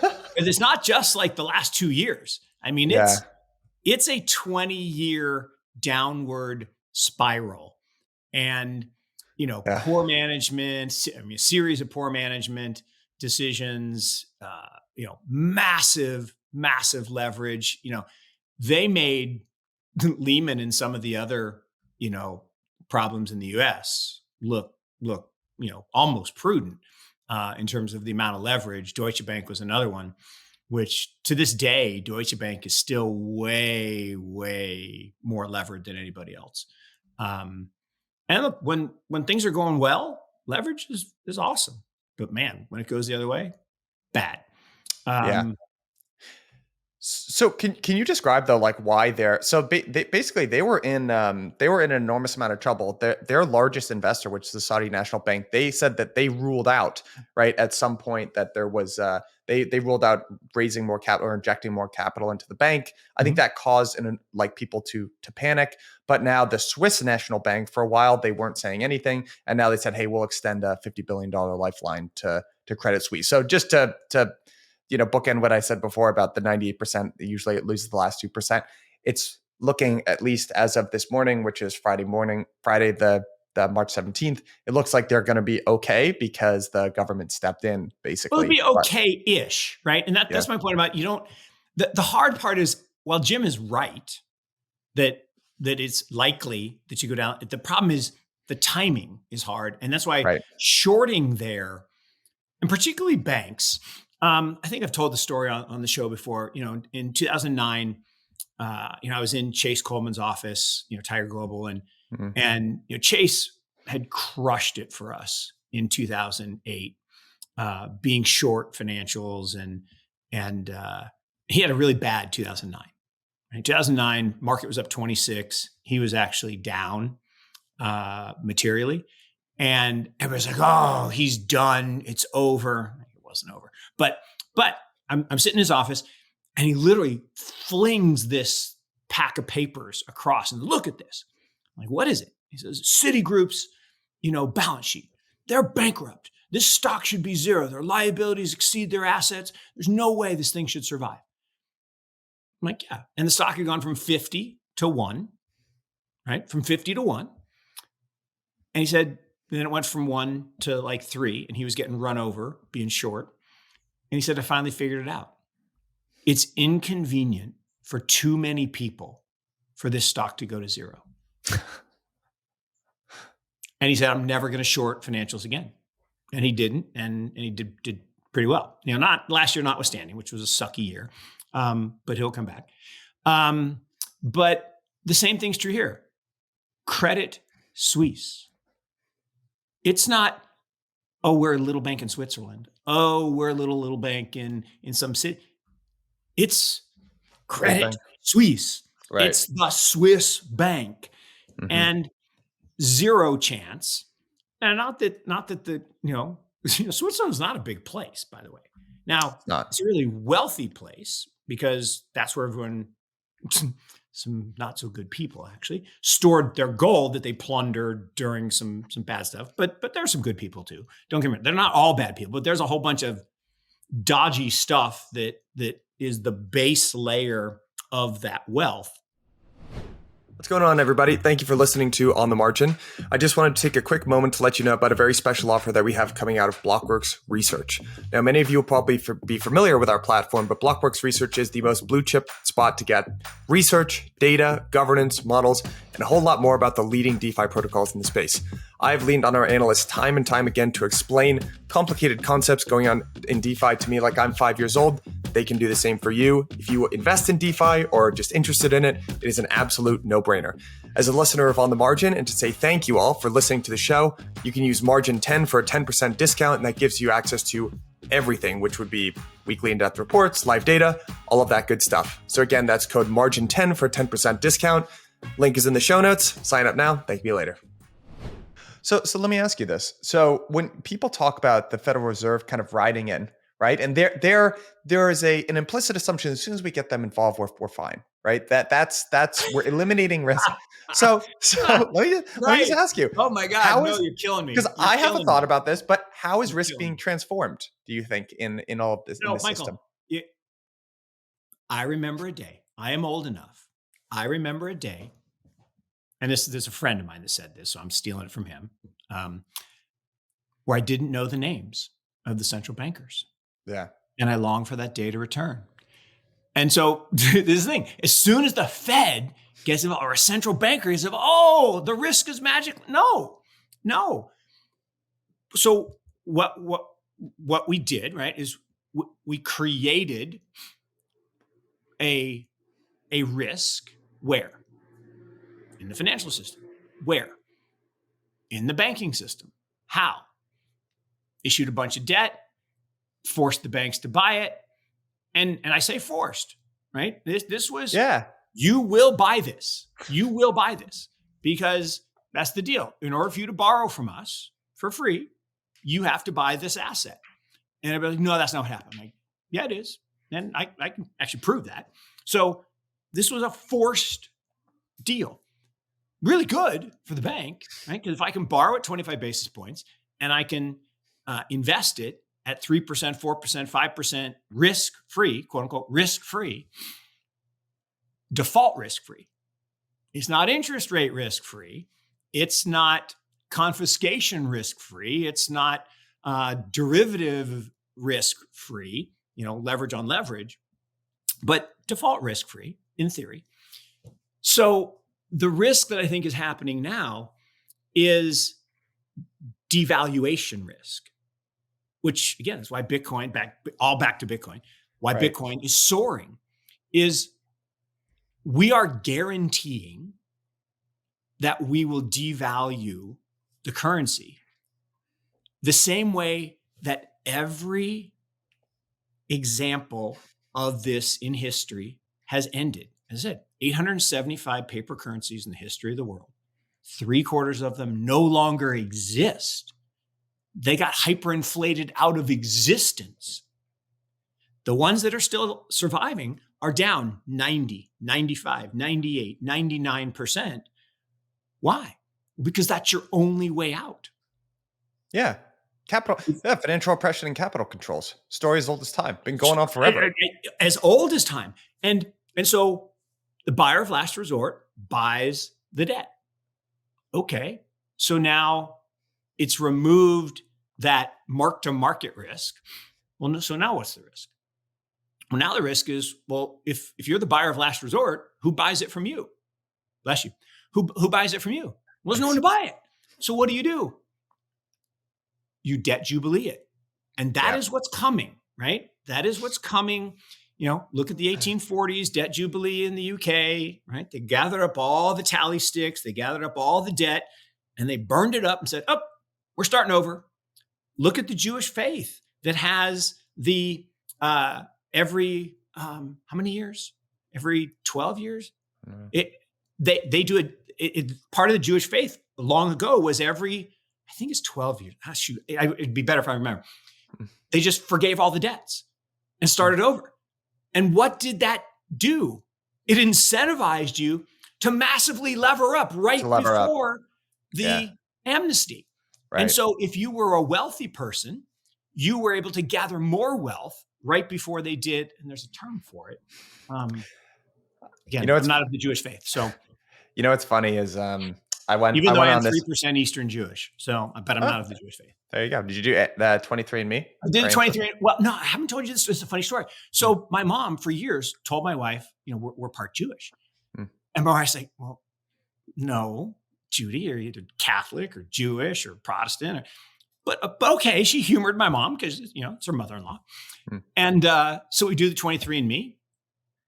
And it's not just like the last 2 years. I mean, it's a 20-year downward spiral. And, poor management, a series of poor management decisions, massive leverage. They made Lehman and some of the other, problems in the US look, almost prudent in terms of the amount of leverage. Deutsche Bank was another one, which to this day, Deutsche Bank is still way more levered than anybody else. And look, when things are going well, leverage is awesome. But man, when it goes the other way, bad. Yeah. So can you describe though, like why they're so basically they were in an enormous amount of trouble. Their largest investor, which is the Saudi National Bank, they said that they ruled out right at some point that there was they ruled out raising more capital or injecting more capital into the bank. I think that caused like people to panic. But now the Swiss National Bank, for a while they weren't saying anything, and now they said, hey, we'll extend a $50 billion lifeline to Credit Suisse. So just to bookend what I said before about the 98%, usually it loses the last 2%. It's looking, at least as of this morning, which is Friday, the March 17th, it looks like they're going to be okay because the government stepped in basically. Well, it'd be okay-ish, right? And that's my point about the hard part is, while Jim is right that it's likely that you go down, the problem is the timing is hard. And that's why shorting there, and particularly banks, I think I've told the story on the show before. In 2009, I was in Chase Coleman's office, Tiger Global, and Chase had crushed it for us in 2008, being short financials, and he had a really bad 2009. In 2009, market was up 26. He was actually down materially, and everybody's like, "Oh, he's done. It's over." It wasn't over. But I'm sitting in his office, and he literally flings this pack of papers across and look at this. I'm like, what is it? He says, Citigroup's, balance sheet. They're bankrupt. This stock should be zero. Their liabilities exceed their assets. There's no way this thing should survive. I'm like, yeah. And the stock had gone from 50 to 1, right? From 50 to 1. And he said, then it went from 1 to like 3, and he was getting run over, being short. And he said, I finally figured it out. It's inconvenient for too many people for this stock to go to zero. And he said, I'm never going to short financials again. And he didn't. And he did pretty well. Not last year notwithstanding, which was a sucky year. But he'll come back. But the same thing's true here. Credit Suisse. It's not, oh, we're a little bank in Switzerland. Oh, we're a little bank in some city. It's Credit Suisse. Right. It's the Swiss bank. Mm-hmm. And zero chance. And not that the, Switzerland's not a big place, by the way. Now, it's a really wealthy place because that's where everyone, some not so good people actually, stored their gold that they plundered during some bad stuff. But there's some good people too. Don't get me wrong. They're not all bad people, but there's a whole bunch of dodgy stuff that is the base layer of that wealth. What's going on, everybody? Thank you for listening to On the Margin. I just wanted to take a quick moment to let you know about a very special offer that we have coming out of Blockworks Research. Now, many of you will probably be familiar with our platform, but Blockworks Research is the most blue chip spot to get research, data, governance, models, and a whole lot more about the leading DeFi protocols in the space. I've leaned on our analysts time and time again to explain complicated concepts going on in DeFi to me like I'm 5 years old. They can do the same for you. If you invest in DeFi or are just interested in it, it is an absolute no-brainer. As a listener of On the Margin, and to say thank you all for listening to the show, you can use Margin 10 for a 10% discount, and that gives you access to everything, which would be weekly in-depth reports, live data, all of that good stuff. So again, that's code Margin 10 for a 10% discount. Link is in the show notes. Sign up now. Thank you later. So let me ask you this. So when people talk about the Federal Reserve kind of riding in, right? And there is an implicit assumption as soon as we get them involved, we're fine, right? That's we're eliminating risk. So let me just ask you. Oh my God, you're killing me. Because I have a thought about this, but how is risk being transformed, do you think, in all of this, in this Michael, system? I remember a day. I am old enough. I remember a day, and there's a friend of mine that said this, so I'm stealing it from him, where I didn't know the names of the central bankers. Yeah. And I long for that day to return. And so this is the thing, as soon as the Fed gets involved, or a central banker is involved, oh, the risk is magic. No. So what we did, right, is we created a risk where? In the financial system. Where? In the banking system. How? Issued a bunch of debt, forced the banks to buy it. And I say forced. right? This was, Yeah. you will buy this. You will buy this because that's the deal. In order for you to borrow from us for free, you have to buy this asset. And everybody's like, no, that's not what happened. I'm like, yeah, it is. And I can actually prove that. So this was a forced deal. Really good for the bank, right? Because if I can borrow at 25 basis points and I can invest it at 3%, 4%, 5% risk free, quote unquote, risk free, default risk free. It's not interest rate risk free. It's not confiscation risk free. It's not derivative risk free, leverage on leverage, but default risk free in theory. So the risk that I think is happening now is devaluation risk, which again is why Bitcoin, back to Bitcoin, why Right. Bitcoin is soaring, is we are guaranteeing that we will devalue the currency the same way that every example of this in history has ended. As I said, 875 paper currencies in the history of the world. 3/4 of them no longer exist. They got hyperinflated out of existence. The ones that are still surviving are down 90, 95, 98, 99%. Why? Because that's your only way out. Yeah. Financial oppression and capital controls. Story as old as time. Been going on forever. As old as time. And so the buyer of last resort buys the debt. Okay. So now it's removed that mark to market risk. Well, so now what's the risk? Well, now the risk is, well, if you're the buyer of last resort, who buys it from you? Bless you. Who buys it from you? Well, there's no one to buy it. So what do? You debt jubilee it. And that is what's coming, right? That is what's coming. Look at the 1840s, debt jubilee in the UK, right? They gathered up all the tally sticks, they gathered up all the debt, and they burned it up and said, oh, we're starting over. Look at the Jewish faith that has the every how many years? Every 12 years? They do it. Part of the Jewish faith long ago was every, I think it's 12 years. Ah, shoot, it'd be better if I remember. They just forgave all the debts and started over. And what did that do? It incentivized you to massively lever up before the amnesty. Right. And so if you were a wealthy person, you were able to gather more wealth right before they did. And there's a term for it. Again, I'm not of the Jewish faith. So, what's funny is I went even though I am on this 3% Eastern Jewish. So, but I'm not of the Jewish faith. There you go. Did you do the 23andMe? I did the 23. Well, no, I haven't told you this. It's a funny story. So my mom for years told my wife, we're part Jewish. And my wife's like, well, no, Judy, you're either Catholic or Jewish or Protestant. But okay, she humored my mom because, it's her mother-in-law. And so we do the 23andMe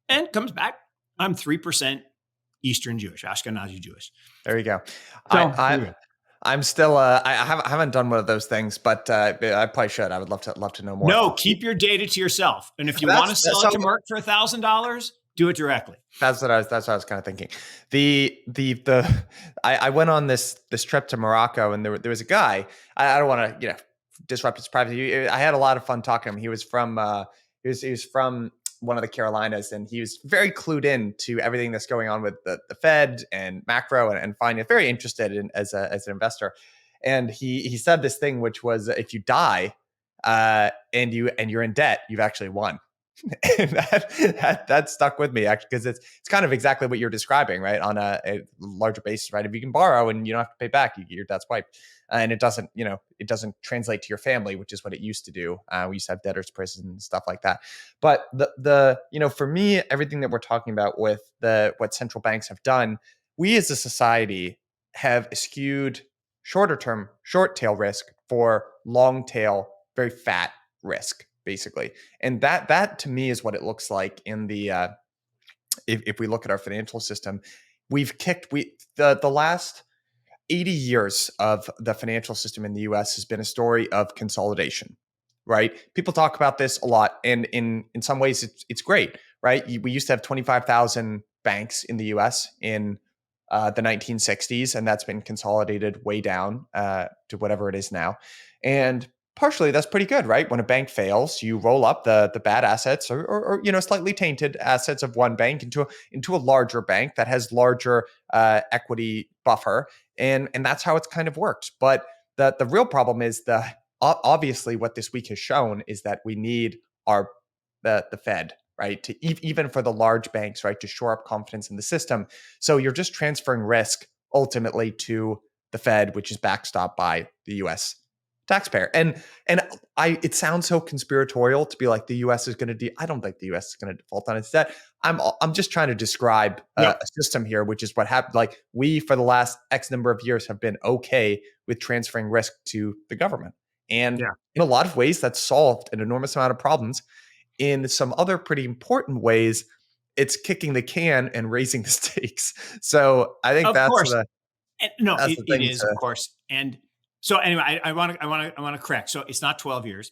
and it comes back. I'm 3% Eastern Jewish, Ashkenazi Jewish. There you go. So, I'm still. I haven't done one of those things, but I probably should. I would love to know more. No, keep your data to yourself, and if you want to sell it to Merck for $1,000, do it directly. That's what I was kind of thinking. I went on this trip to Morocco, and there was a guy. I don't want to disrupt his privacy. I had a lot of fun talking to him. He was from he was from one of the Carolinas, and he was very clued in to everything that's going on with the Fed and macro and finance. Very interested in as an investor. And he said this thing, which was, if you die and you're in debt, you've actually won. And that stuck with me actually, because it's kind of exactly what you're describing, right? On a larger basis, right? If you can borrow and you don't have to pay back, your debt's wiped. And it doesn't translate to your family, which is what it used to do. We used to have debtors' prison and stuff like that. But for me, everything that we're talking about with what central banks have done, we as a society have eschewed shorter term, short tail risk for long tail, very fat risk, basically. And that to me is what it looks like in the if we look at our financial system. We've kicked the last 80 years of the financial system in the US has been a story of consolidation, right? People talk about this a lot, and in some ways, it's great, right? We used to have 25,000 banks in the U.S. in the 1960s, and that's been consolidated way down to whatever it is now. And partially, that's pretty good, right? When a bank fails, you roll up the bad assets or slightly tainted assets of one bank into a larger bank that has larger equity buffer, and that's how it's kind of worked. But the real problem is obviously what this week has shown is that we need the Fed, right, to even for the large banks, right, to shore up confidence in the system. So you're just transferring risk ultimately to the Fed, which is backstopped by the U.S. taxpayer. And it sounds so conspiratorial to be like the U.S. is going to I don't think the U.S. is going to default on its debt. I'm just trying to describe a system here, which is what happened. Like we, for the last X number of years, have been okay with transferring risk to the government, and in a lot of ways, that's solved an enormous amount of problems. In some other pretty important ways, it's kicking the can and raising the stakes. So I think Of that's course. the No, that's it the thing is, of course. And so anyway, I want to correct. So it's not 12 years.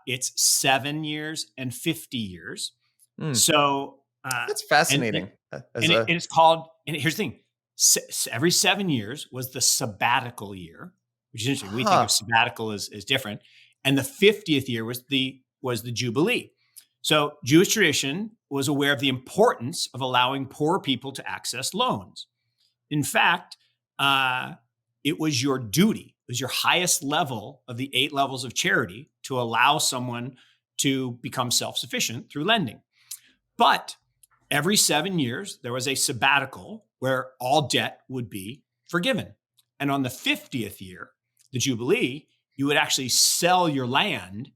It's 7 years and 50 years. So that's and fascinating. it's called. And here's the thing: every 7 years was the sabbatical year, which is interesting. We think of sabbatical as different, and the 50th year was the Jubilee. So Jewish tradition was aware of the importance of allowing poor people to access loans. In fact, it was your duty, it was your highest level of the 8 levels of charity to allow someone to become self-sufficient through lending. But every 7 years, there was a sabbatical where all debt would be forgiven. And on the 50th year, the Jubilee, you would actually sell your land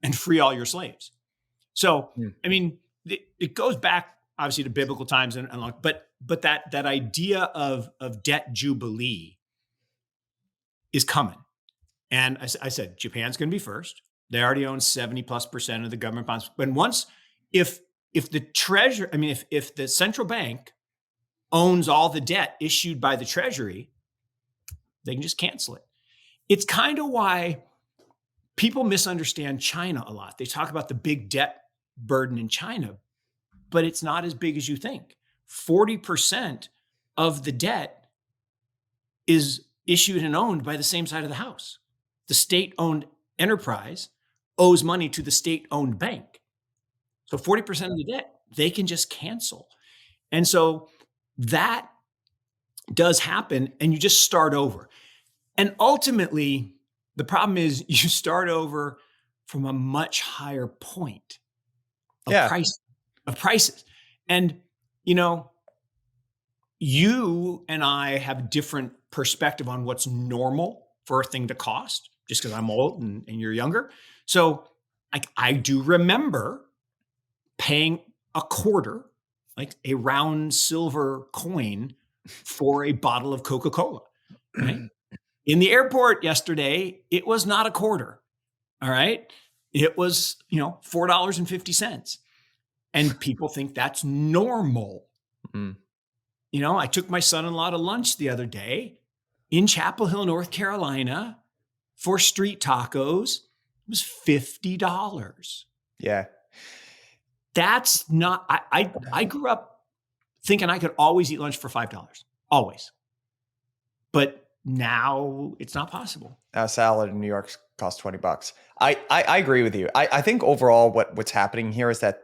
and free all your slaves. So, I mean, it goes back obviously to biblical times and long, but that idea of debt jubilee is coming. And I said, Japan's going to be first. They already own 70+% of the government bonds. But once, if the treasury, I mean, if the central bank owns all the debt issued by the treasury, they can just cancel it. It's kind of why people misunderstand China a lot. They talk about the big debt burden in China, but it's not as big as you think. 40% of the debt is issued and owned by the same side of the house. The state-owned enterprise owes money to the state-owned bank. So 40% of the debt, they can just cancel. And so that does happen, and you just start over. And ultimately, the problem is you start over from a much higher point of prices. And, you and I have different perspective on what's normal for a thing to cost, just because I'm old and you're younger. So I do remember paying a quarter, like a round silver coin, for a bottle of Coca-Cola. Right? In the airport yesterday, it was not a quarter. All right. It was, $4.50. And people think that's normal. I took my son-in-law to lunch the other day in Chapel Hill, North Carolina for street tacos. It was $50. Yeah. That's not, I grew up thinking I could always eat lunch for $5. Always. But now it's not possible. A salad in New York costs $20. I agree with you. I think overall what's happening here is that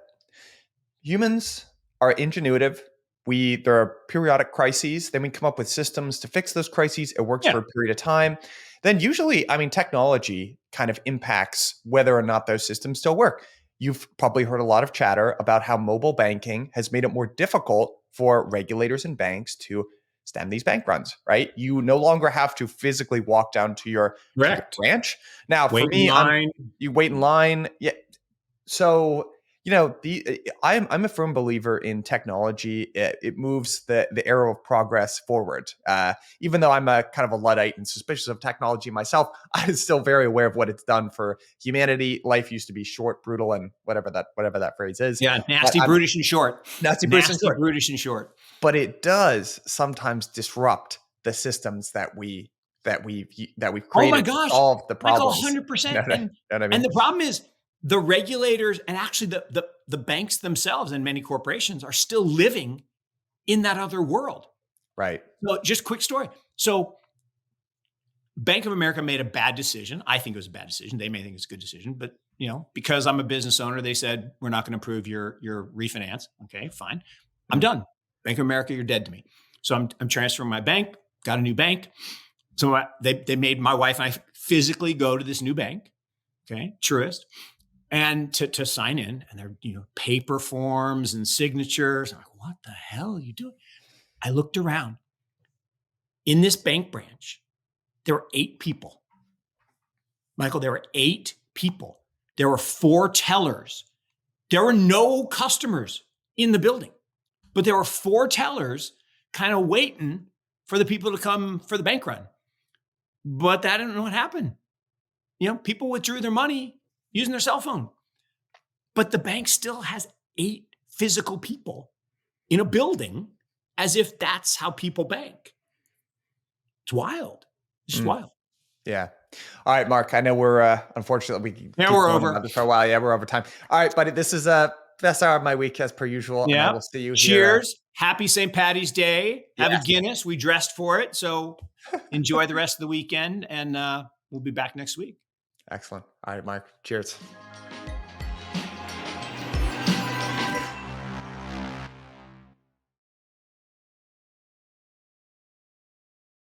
humans are ingenuitive. There are periodic crises. Then we come up with systems to fix those crises. It works for a period of time. Then usually, technology kind of impacts whether or not those systems still work. You've probably heard a lot of chatter about how mobile banking has made it more difficult for regulators and banks to stem these bank runs, right? You no longer have to physically walk down to your branch. Now, for me, you wait in line. Yeah. So, I'm a firm believer in technology. It moves the arrow of progress forward. Even though I'm a kind of a Luddite and suspicious of technology myself, I'm still very aware of what it's done for humanity. Life used to be short, brutal, and whatever that phrase is. Yeah, nasty, brutish, and short. Nasty, brutish, and short. But it does sometimes disrupt the systems that we that we've Oh my created to gosh, solve the Michael, problems. You 100%. know what I And mean? the problem is the regulators and actually the banks themselves and many corporations are still living in that other world. Right. So just quick story. So Bank of America made a bad decision. I think it was a bad decision. They may think it's a good decision, but because I'm a business owner, they said we're not going to approve your refinance. Okay, fine. I'm Mhm. done. Bank of America, you're dead to me. So I'm transferring my bank. Got a new bank. So they made my wife and I physically go to this new bank. Okay, Truist, and to sign in, and they're paper forms and signatures. I'm like, what the hell are you doing? I looked around. In this bank branch, there were 8 people. Michael, there were 8 people. There were 4 tellers. There were no customers in the building, but there were 4 tellers kind of waiting for the people to come for the bank run. But I don't know what happened. People withdrew their money using their cell phone. But the bank still has 8 physical people in a building as if that's how people bank. It's wild. It's just Mm. wild. Yeah. All right, Mark. I know we're unfortunately we Yeah, keep we're going over. about this for a while. Yeah, we're over time. All right, buddy. This is best hour of my week as per usual, and I Yeah. will see you here. Cheers. Happy St. Patty's Day. Have a Yes. Guinness. We dressed for it. So enjoy the rest of the weekend, and we'll be back next week. Excellent. All right, Mark. Cheers.